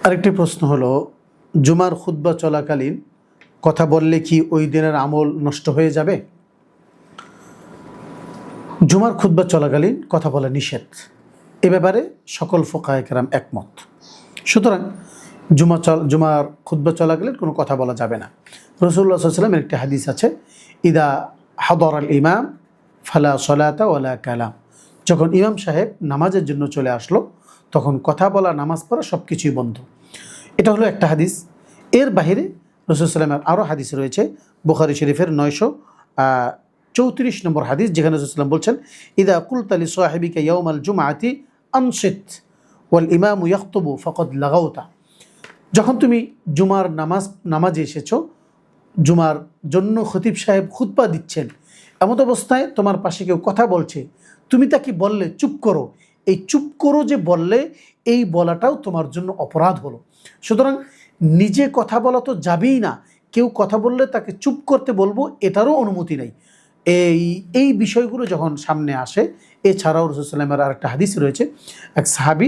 আরেকটি প্রশ্ন হলো, জুমার খুতবা চলাকালীন কথা বললে কি ওই দিনের আমল নষ্ট হয়ে যাবে? জুমার খুতবা চলাকালীন কথা বলা নিষেধ, এ ব্যাপারে সকল ফুকায়ে কেরাম একমত। সুতরাং জুমার খুতবা চলাকালীন কোনো কথা বলা যাবে না। রাসূলুল্লাহ সাল্লাল্লাহু আলাইহি ওয়াসাল্লামের একটি হাদিস আছে, ইদা হাদারাল ইমাম ফালা সলাতা ওয়ালা কালাম। যখন ইমাম সাহেব নামাজের জন্য চলে আসলো তখন কথা বলা, নামাজ পড়া সব কিছুই বন্ধ। এটা হলো একটা হাদিস। এর বাহিরে রাসূলুল্লাহ সাল্লামের আরও হাদিস রয়েছে। বুখারী শরীফের 934 নম্বর হাদিস, যেখানে রাসূলুল্লাহ সাল্লাম বলছেন, ইদা কুলতা লি সাহিবিকা ইয়াউমাল জুমআতি আনসিত ওয়াল ইমামু ইয়াখতুবু ফাকাদ লাগাউতা। যখন তুমি জুমার নামাজে এসেছো, জুমার জন্য খতিব সাহেব খুতবা দিচ্ছেন, এমত অবস্থায় তোমার পাশে কেউ কথা বলছে, তুমি তাকে বললে চুপ করো। এই চুপ করো যে বললে, এই বলাটাও তোমার জন্য অপরাধ হলো। সুতরাং নিজে কথা বলা তো যাবেই না, কেউ কথা বললে তাকে চুপ করতে বলবো, এটারও অনুমতি নেই। এই বিষয়গুলো যখন সামনে আসে, এছাড়াও রাসূলুল্লাহ সাল্লাল্লাহু আলাইহি ওয়াসাল্লামের আরেকটা হাদিস রয়েছে, এক সাহাবী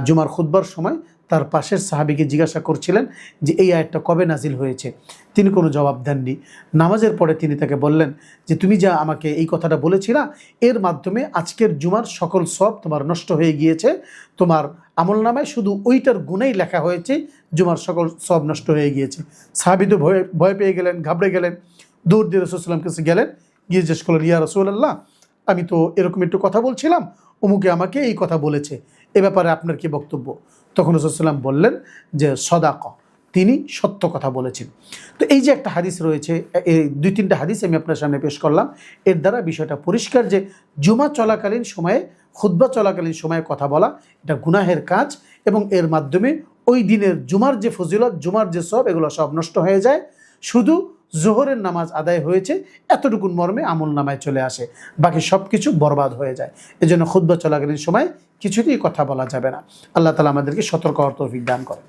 জুমার খুতবার সময় তার পাশের সাহাবীকে জিজ্ঞাসা করছিলেন যে এই আয়াতটা কবে নাজিল হয়েছে। তিনি কোনো জবাব দেননি। নামাজের পরে তিনি তাকে বললেন যে তুমি যা আমাকে এই কথাটা বলেছিলা, এর মাধ্যমে আজকের জুমার সকল সওয়াব তোমার নষ্ট হয়ে গিয়েছে, তোমার আমলনামায় শুধু ওইটার গুণেই লেখা হয়েছে, জুমার সকল সওয়াব নষ্ট হয়ে গিয়েছে। সাহাবী তো ভয় পেয়ে গেলেন, ঘাবড়ে গেলেন, দৌড় দিয়ে রাসূলুল্লাহ সাল্লাল্লাহু আলাইহি ওয়াসাল্লামের কাছে গেলেন, গিয়ে জিজ্ঞেস করলেন, ইয়া রাসূলুল্লাহ, আমি তো এরকম একটু কথা বলছিলাম, অমুকে আমাকে এই কথা বলেছে, এ ব্যাপারে আপনার কি বক্তব্য? তখন রাসূলুল্লাহ সাল্লাল্লাহু আলাইহি ওয়াসাল্লাম বললেন যে সদাকা, তিনি সত্য কথা বলেছেন। তো এই যে একটা হাদিস রয়েছে, এই 2-3টা হাদিস আমি আপনার সামনে পেশ করলাম, এর দ্বারা বিষয়টা পরিষ্কার যে জুমা চলাকালীন সময়ে, খুতবা চলাকালীন সময়ে কথা বলা এটা গুনাহের কাজ, এবং এর মাধ্যমে ওই দিনের জুমার যে ফজিলত, জুমার যে সওয়াব, এগুলো সব নষ্ট হয়ে যায়। শুধু জোহরের নামাজ আদায় হয়েছে এতটুকুন মর্মে আমল নামায় চলে আসে, বাকি সব কিছু বরবাদ হয়ে যায়। এজন্য খুতবা চলাকালীন সময় কিছুতেই কথা বলা যাবে না। আল্লাহ তাআলা আমাদেরকে সতর্ক হওয়ার তৌফিক দান করে।